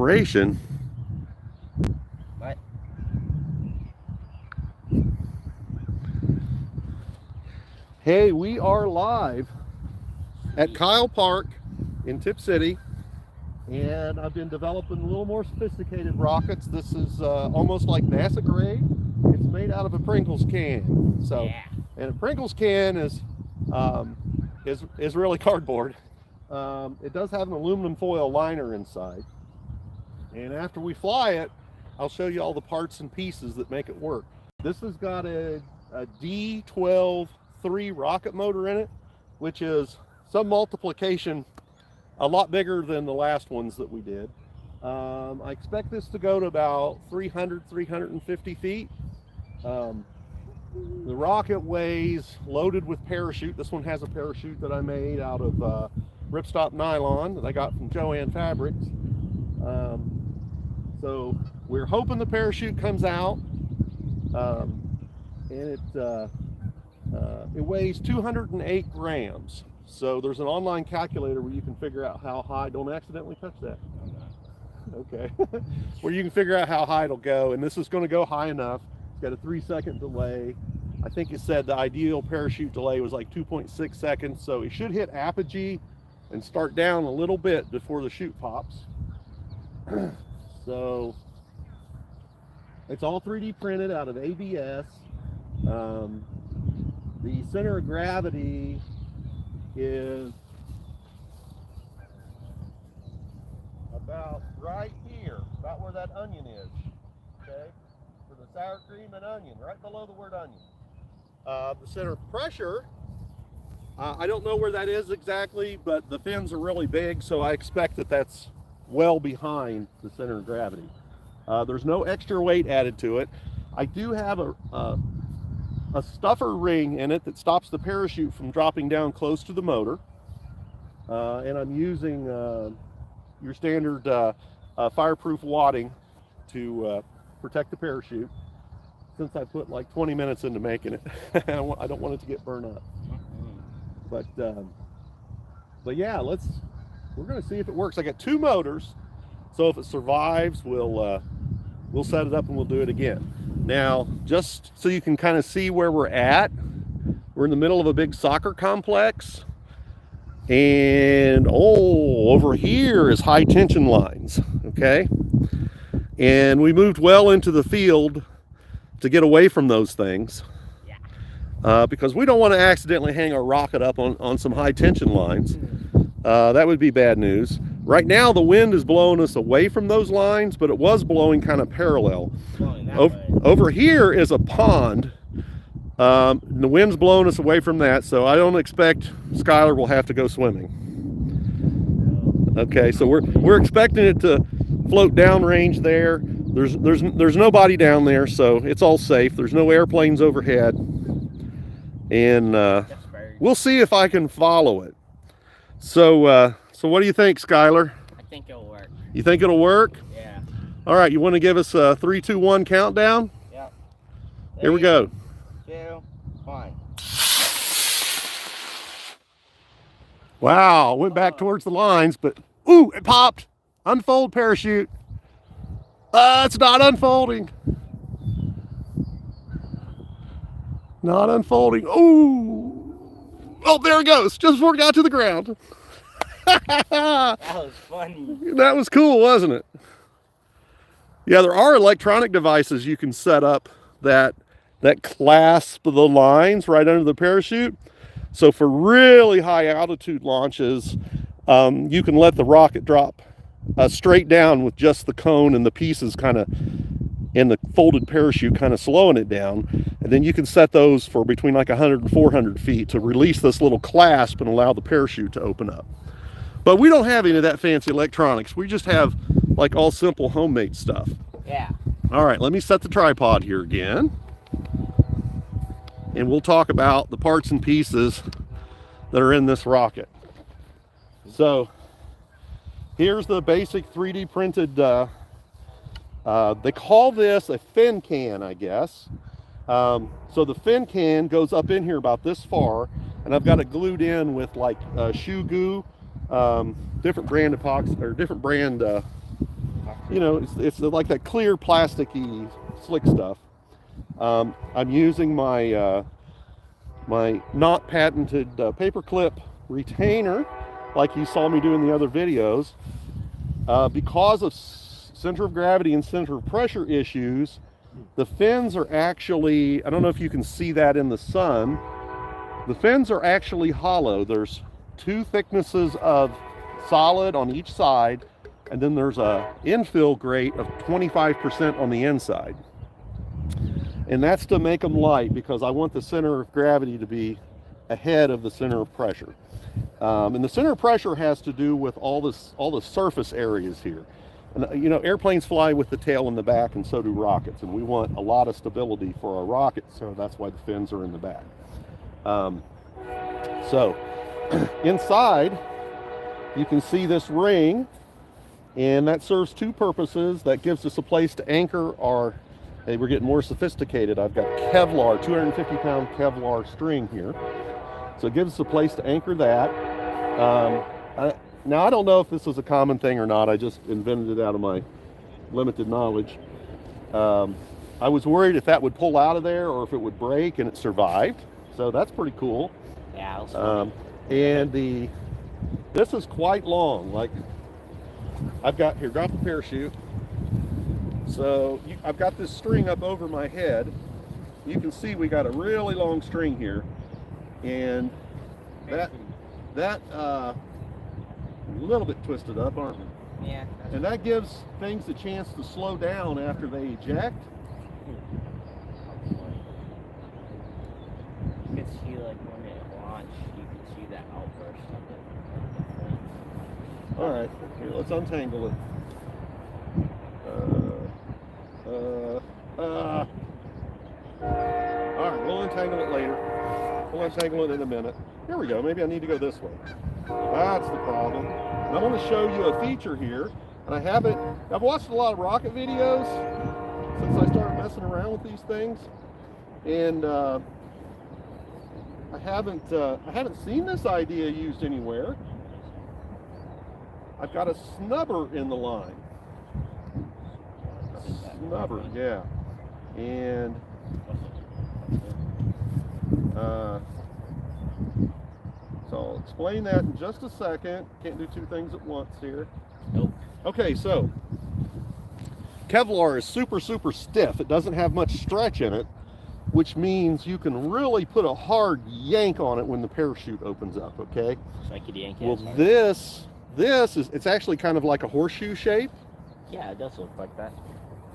operation. What? Hey, we are live at Kyle Park in Tip City, and I've been developing a little more sophisticated rockets. This is almost like NASA grade. It's made out of a Pringles can. So, yeah. And a Pringles can is really cardboard. It does have an aluminum foil liner inside. And after we fly it, I'll show you all the parts and pieces that make it work. This has got a D12-3 rocket motor in it, which is some multiplication a lot bigger than the last ones that we did. I expect this to go to about 350 feet. The rocket weighs, loaded with parachute. This one has a parachute that I made out of ripstop nylon that I got from Joann Fabrics. So we're hoping the parachute comes out, and it weighs 208 grams. So there's an online calculator where you can figure out how high. Don't accidentally touch that. Okay. Where you can figure out how high it'll go, and this is going to go high enough. It's got a 3-second delay. I think it said the ideal parachute delay was like 2.6 seconds, so it should hit apogee and start down a little bit before the chute pops. So it's all 3D printed out of ABS. The center of gravity is about right here, about where that onion is, okay? For the sour cream and onion, right below the word onion. The center of pressure, I don't know where that is exactly, but the fins are really big, so I expect that that's well behind the center of gravity. There's no extra weight added to it. I do have a stuffer ring in it that stops the parachute from dropping down close to the motor. And I'm using your standard fireproof wadding to protect the parachute, since I put like 20 minutes into making it. I don't want it to get burned up. But yeah, we're gonna see if it works. I got 2 motors, so if it survives, we'll set it up and we'll do it again. Now, just so you can kind of see where we're at, we're in the middle of a big soccer complex, and over here is high tension lines, okay? And we moved well into the field to get away from those things, because we don't want to accidentally hang our rocket up on some high tension lines. That would be bad news. Right now the wind is blowing us away from those lines, but it was blowing kind of parallel. Over here is a pond. The wind's blowing us away from that, so I don't expect Skylar will have to go swimming. Okay, so we're expecting it to float downrange there. There's nobody down there, so it's all safe. There's no airplanes overhead, and we'll see if I can follow it. So what do you think, Skylar? I think it'll work. You think it'll work? Yeah. All right, you want to give us a 3, 2, 1 countdown? Yep. Here we go. 2, 1. Wow, went back towards the lines, but ooh, it popped. Unfold parachute. It's not unfolding. Not unfolding. Ooh. Oh, there it goes, just before it got to the ground. That was funny. That was cool, wasn't it? Yeah, there are electronic devices you can set up that clasp the lines right under the parachute. So for really high altitude launches, you can let the rocket drop straight down with just the cone and the pieces kind of in the folded parachute kind of slowing it down. And then you can set those for between like 100 and 400 feet to release this little clasp and allow the parachute to open up. But we don't have any of that fancy electronics. We just have like all simple homemade stuff. Yeah. All right, let me set the tripod here again. And we'll talk about the parts and pieces that are in this rocket. So here's the basic 3D printed, they call this a fin can, I guess. So the fin can goes up in here about this far, and I've got it glued in with like shoe goo, different brand epoxy, or different brand you know, it's like that clear plasticky slick stuff. I'm using my my not patented paperclip retainer, like you saw me do in the other videos. Because of center of gravity and center of pressure issues, the fins are actually, I don't know if you can see that in the sun, the fins are actually hollow. There's 2 thicknesses of solid on each side, and then there's a infill grate of 25% on the inside. And that's to make them light, because I want the center of gravity to be ahead of the center of pressure. And the center of pressure has to do with all the surface areas here. And you know, airplanes fly with the tail in the back, and so do rockets. And we want a lot of stability for our rockets, so that's why the fins are in the back. So inside, you can see this ring, and that serves 2 purposes. That gives us a place to anchor our, hey, we're getting more sophisticated. I've got Kevlar, 250-pound Kevlar string here. So it gives us a place to anchor that. Now, I don't know if this is a common thing or not. I just invented it out of my limited knowledge. I was worried if that would pull out of there or if it would break, and it survived. So that's pretty cool. Yeah, it was funny. And this is quite long. Like, I've got, here, drop the parachute. So I've got this string up over my head. You can see we got a really long string here. And that a little bit twisted up, aren't we? Yeah. And that gives things a chance to slow down after they eject. You can see, like, when it launched, you can see that outburst of it. All right, here, let's untangle it. All right, we'll untangle it later. We'll untangle it in a minute. Here we go. Maybe I need to go this way. That's the problem. And I want to show you a feature here. And I've watched a lot of rocket videos since I started messing around with these things. And I haven't seen this idea used anywhere. I've got a snubber in the line. Snubber, yeah. And so I'll explain that in just a second. Can't do 2 things at once here. Nope. Okay, so Kevlar is super, super stiff. It doesn't have much stretch in it, which means you can really put a hard yank on it when the parachute opens up, okay? So I could yank it. Well, this is, it's actually kind of like a horseshoe shape. Yeah, it does look like that.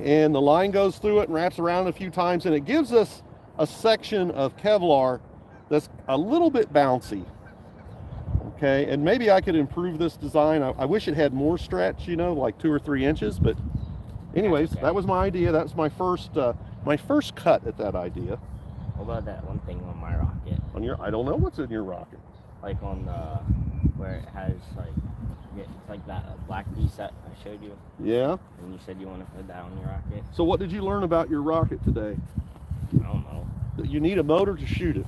And the line goes through it and wraps around a few times, and it gives us a section of Kevlar that's a little bit bouncy. Okay, and maybe I could improve this design. I wish it had more stretch, you know, like 2 or 3 inches, but anyways, that was my idea. That's my first cut at that idea. What about that one thing on my rocket? On your, I don't know what's in your rocket. Like on the, where it has like, it's like that black piece that I showed you. Yeah. And you said you want to put that on your rocket. So what did you learn about your rocket today? I don't know. That you need a motor to shoot it.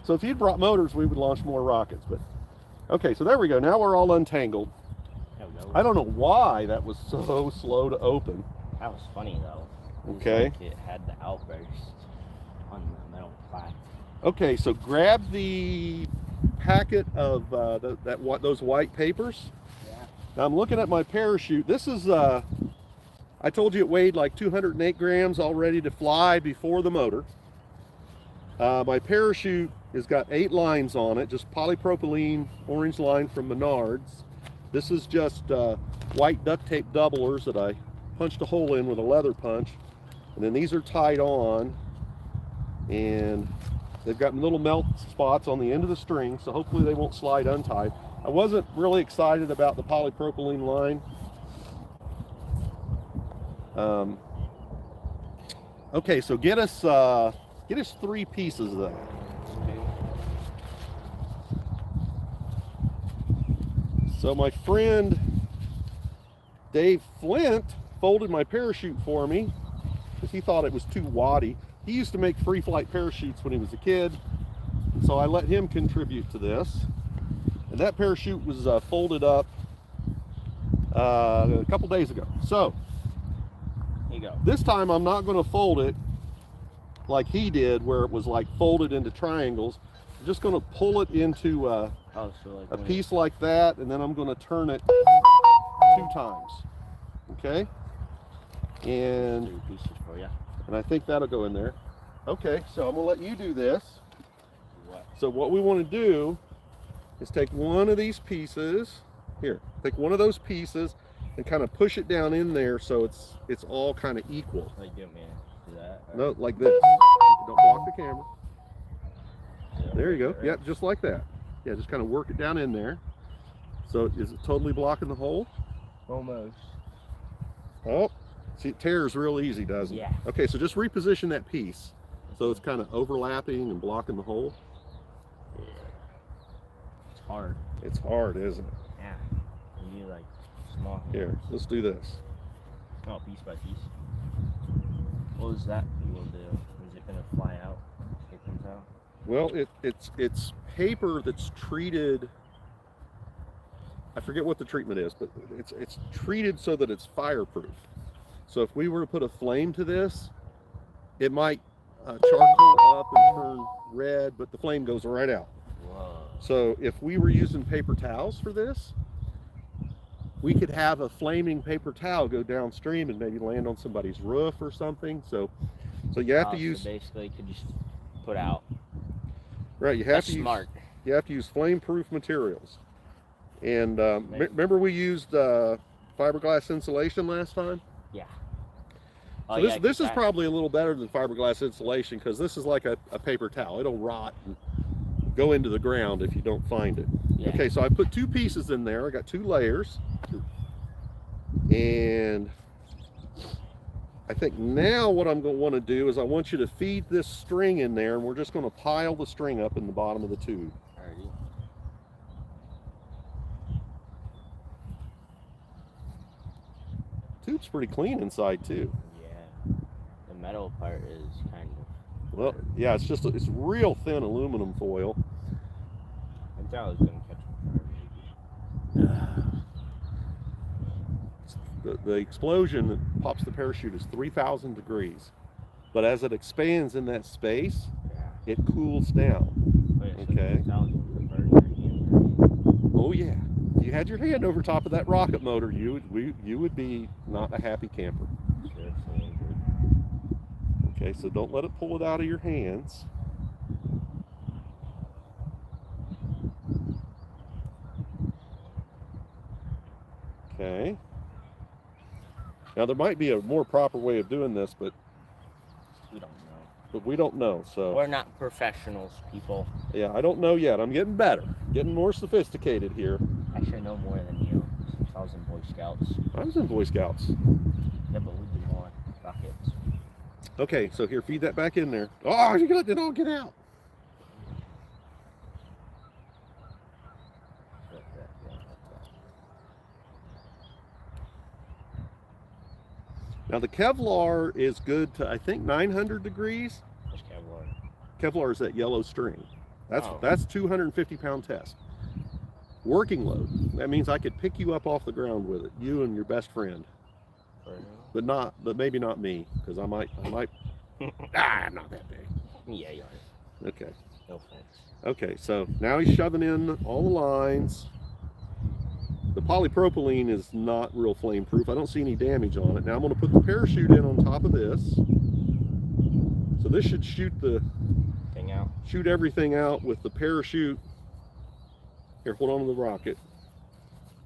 So if you'd brought motors, we would launch more rockets. But okay, so there we go. Now we're all untangled. I don't know why that was so slow to open. That was funny though. Okay. Like it had the outburst on the metal plaque. Okay, so grab the packet of those white papers. Yeah. Now I'm looking at my parachute. This is I told you it weighed like 208 grams, all ready to fly before the motor. My parachute has got 8 lines on it, just polypropylene orange line from Menards. This is just white duct tape doublers that I punched a hole in with a leather punch. And then these are tied on, and they've got little melt spots on the end of the string, so hopefully they won't slide untied. I wasn't really excited about the polypropylene line. Okay, so get us 3 pieces of that. So my friend Dave Flint folded my parachute for me because he thought it was too waddy. He used to make free flight parachutes when he was a kid, and so I let him contribute to this. And that parachute was folded up a couple days ago. So Here you go. this time I'm not going to fold it like he did, where it was like folded into triangles. I'm just going to pull it into Oh, so like a when piece like that, and then I'm going to turn it 2 times. Okay, and 3 pieces for you. I think that'll go in there. Okay, so I'm going to let you do this. What? So what we want to do is take one of these pieces here, take one of those pieces and kind of push it down in there so it's all kind of equal. Like, you want me to do that? Or? No, like this. Don't block the camera. There you go. Right? Yeah, just like that. Yeah, just kind of work it down in there. So is it totally blocking the hole? Almost. Oh, see, it tears real easy, doesn't it? Yeah. Okay, so just reposition that piece so it's kind of overlapping and blocking the hole. Yeah. It's hard. It's hard, isn't it? Yeah. You need like small hands. Here, let's do this. Oh, piece by piece. What was that you will do? Is it gonna fly out? It comes out? Well, it's paper that's treated. I forget what the treatment is, but it's treated so that it's fireproof. So if we were to put a flame to this, it might charcoal up and turn red, but the flame goes right out. Whoa. So if we were using paper towels for this, we could have a flaming paper towel go downstream and maybe land on somebody's roof or something. So you have to use, So basically, could just put out. right? You have That's to use, smart. you have to use flame-proof materials. And remember we used fiberglass insulation last time? Yeah. So Oh, this is that- probably a little better than fiberglass insulation because this is like a paper towel. It'll rot and go into the ground if you don't find it. Yeah. Okay, so I put 2 pieces in there. I got 2 layers. And I think now what I'm going to want to do is I want you to feed this string in there, and we're just going to pile the string up in the bottom of the tube. Alrighty. Tube's pretty clean inside too. Yeah. The metal part is kind of. Well, yeah, it's real thin aluminum foil. I thought I was gonna catch on fire. The explosion that pops the parachute is 3,000 degrees, but as it expands in that space, Yeah. it cools down. Oh, yeah, so Okay. that was the burn your hand, Oh yeah, if you had your hand over top of that rocket motor, you would be not a happy camper. right? Seriously injured. Okay, so don't let it pull it out of your hands. Okay. Now there might be a more proper way of doing this, but We don't know. we don't know. So We're not professionals, people. yeah, I don't know yet. I'm getting better, getting more sophisticated here. Actually, I know more than you since I was in Boy Scouts. I was in Boy Scouts. Yeah, but we do more rockets. Okay, so here, feed that back in there. Oh, you let it all get out. Now the Kevlar is good to, I think, 900 degrees. Just Kevlar. Kevlar is that yellow string. That's Oh. that's 250-pound test. Working load. That means I could pick you up off the ground with it, you and your best friend, but maybe not me, because I might. I'm not that big. Yeah, you are. Okay. No offense. Okay, so now he's shoving in all the lines. The polypropylene is not real flame proof. I don't see any damage on it. Now I'm going to put the parachute in on top of this. So this should shoot Thing out. everything out with the parachute. Here, hold on to the rocket.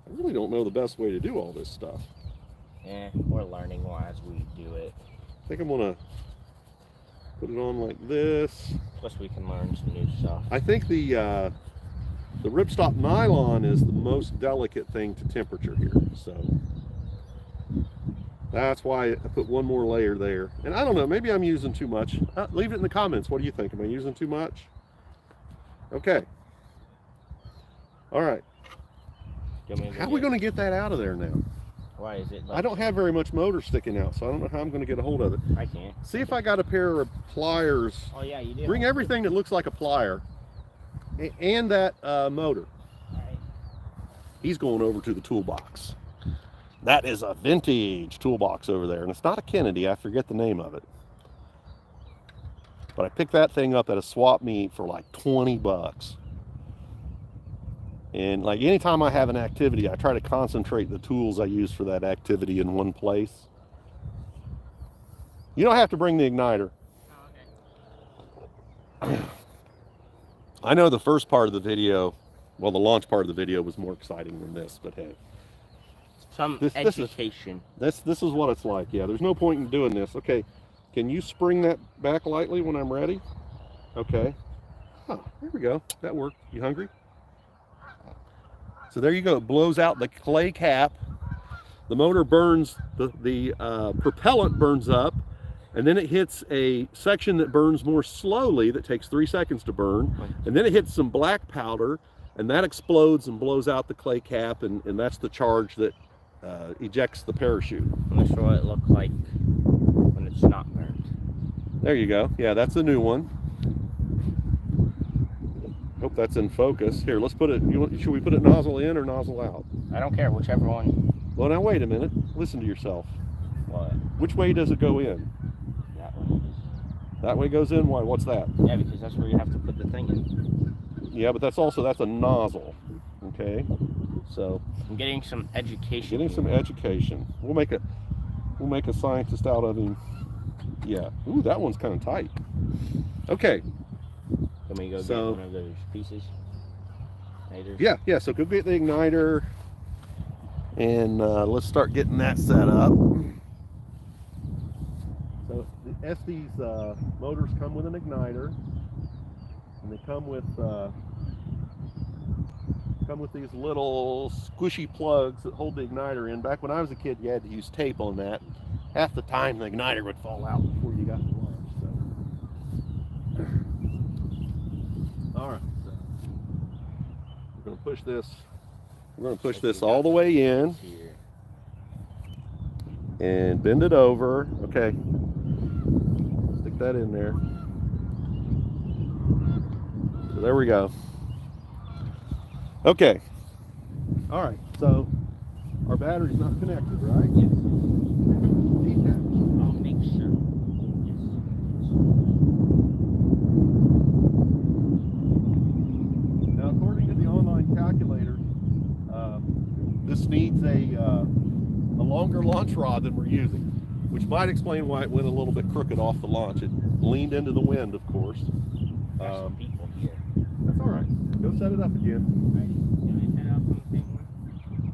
I really don't know the best way to do all this stuff. Yeah, we're learning as we do it. I think I'm going to put it on like this. Plus, we can learn some new stuff. I think the ripstop nylon is the most delicate thing to temperature here, so that's why I put one more layer there. And I don't know, maybe I'm using too much. Leave it in the comments. What do you think? Am I using too much? Okay. All right. How are we going to get that out of there now? Why is it? I don't have very much motor sticking out, so I don't know how I'm going to get a hold of it. I can't. See if I got a pair of pliers. Oh yeah, you do. Bring everything that looks like a plier and that motor. Alright. He's going over to the toolbox. That is a vintage toolbox over there, and it's not a Kennedy. I forget the name of it. But I picked that thing up at a swap meet for like 20 bucks. And like anytime I have an activity, I try to concentrate the tools I use for that activity in one place. You don't have to bring the igniter. Oh, okay. I know the first part of the video, well, the launch part of the video was more exciting than this, but hey. Some This education. is what it's like. Yeah, there's no point in doing this. Okay, can you spring that back lightly when I'm ready? Okay. Oh, there we go. That worked. You hungry? So there you go. It blows out the clay cap. The motor burns, the propellant burns up, and then it hits a section that burns more slowly that takes 3 seconds to burn. And then it hits some black powder, and that explodes and blows out the clay cap, and that's the charge that ejects the parachute. I'm not sure what it looks like when it's not burnt. There you go. Yeah, that's a new one. Hope that's in focus. Here, let's put it. Should we put it nozzle in or nozzle out? I don't care, whichever one. Well, now wait a minute. Listen to yourself. What? Which way does it go in? That one. That way goes in? Why? What's that? Yeah, because that's where you have to put the thing in. Yeah, but that's a nozzle. Okay. So I'm getting some education. getting some education. We'll make a scientist out of him. Yeah. Ooh, that one's kind of tight. Okay. Can we go get one of those pieces? Igniters? Yeah. So go get the igniter, and let's start getting that set up. So the Estes motors come with an igniter, and they come with these little squishy plugs that hold the igniter in. Back when I was a kid, you had to use tape on that. Half the time, the igniter would fall out before you got to launch. So. All right, so we're going to push this. We're going to push this all the way in and bend it over. Okay, stick that in there. So there we go. Okay. All right. So our battery's not connected, right? Yes. Detach. I'll make sure. Now, according to the online calculator, this needs a longer launch rod than we're using, which might explain why it went a little bit crooked off the launch. It leaned into the wind, of course. There's some people here. That's all right. Go set it up again.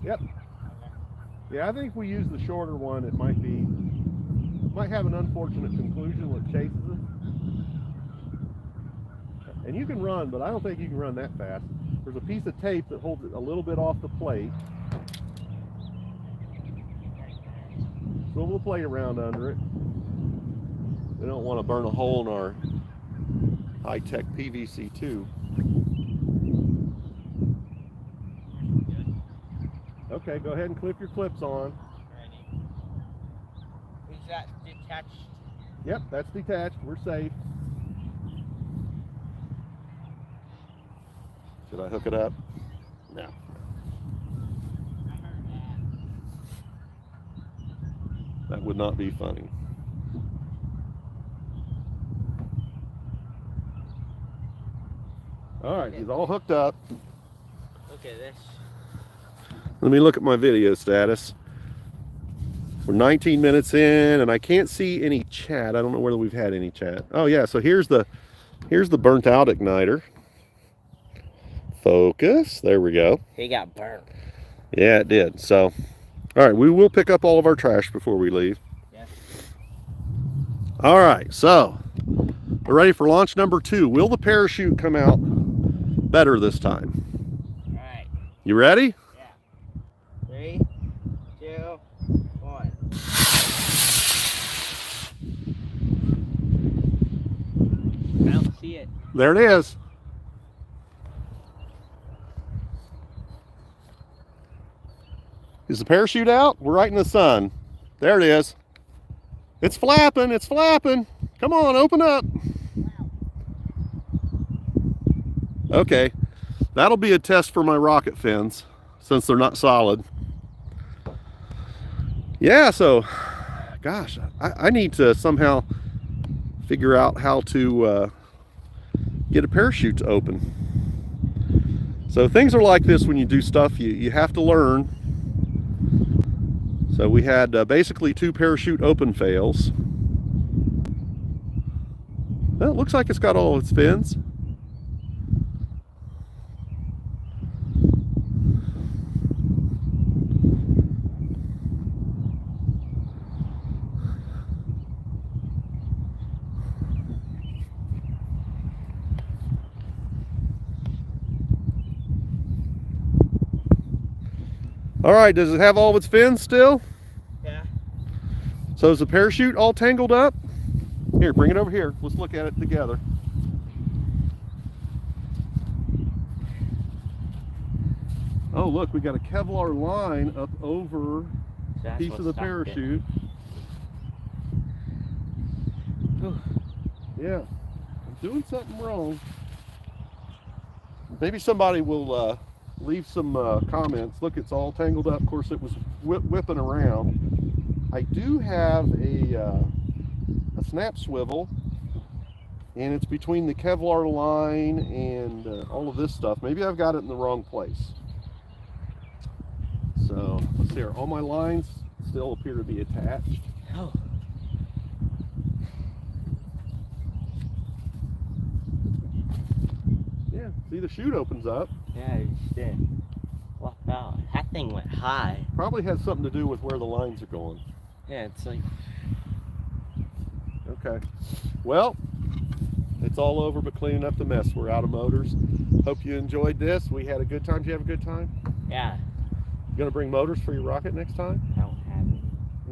Yep. Okay. Yeah, I think if we use the shorter one, it might have an unfortunate conclusion when it chases us. And you can run, but I don't think you can run that fast. There's a piece of tape that holds it a little bit off the plate. So we'll play around under it. We don't want to burn a hole in our high-tech PVC tube. Okay, go ahead and clip your clips on. Ready. Is that detached? Yep, that's detached. We're safe. Should I hook it up? No. I heard that. That would not be funny. All right, he's all hooked up. Look at this. Let me look at my video status. We're 19 minutes in, and I can't see any chat. I don't know whether we've had any chat. Oh yeah, so here's the burnt out igniter. Focus. There we go. He got burnt. Yeah, it did. So, all right, we will pick up all of our trash before we leave. Yes. All right, so we're ready for launch number 2. Will the parachute come out better this time? All right. You ready? Yeah. 3, 2, 1. I don't see it. There it is. Is the parachute out? We're right in the sun. There it is. It's flapping. It's flapping. Come on, open up. Okay. That'll be a test for my rocket fins since they're not solid. Yeah, so, gosh, I need to somehow figure out how to get a parachute to open. So things are like this when you do stuff, you have to learn. So we had basically 2 parachute open fails. Well, it looks like it's got all its fins. All right, does it have all of its fins still? Yeah. So is the parachute all tangled up? Here, bring it over here. Let's look at it together. Oh, look, we got a Kevlar line up over a piece of the parachute. Yeah, I'm doing something wrong. Maybe somebody will leave some comments. Look, it's all tangled up. Of course, it was whipping around. I do have a snap swivel, and it's between the Kevlar line and all of this stuff. Maybe I've got it in the wrong place. So let's see here. All my lines still appear to be attached. Oh. Yeah, see, the chute opens up. Yeah, it did. Wow, that thing went high. Probably has something to do with where the lines are going. Yeah, it's like... Okay. Well, it's all over but cleaning up the mess. We're out of motors. Hope you enjoyed this. We had a good time. Did you have a good time? Yeah. You gonna bring motors for your rocket next time? I don't have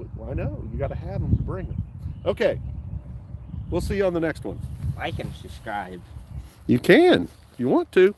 it. Well, I know. You gotta have them to bring them. Okay. We'll see you on the next one. Like and subscribe. You can, if you want to.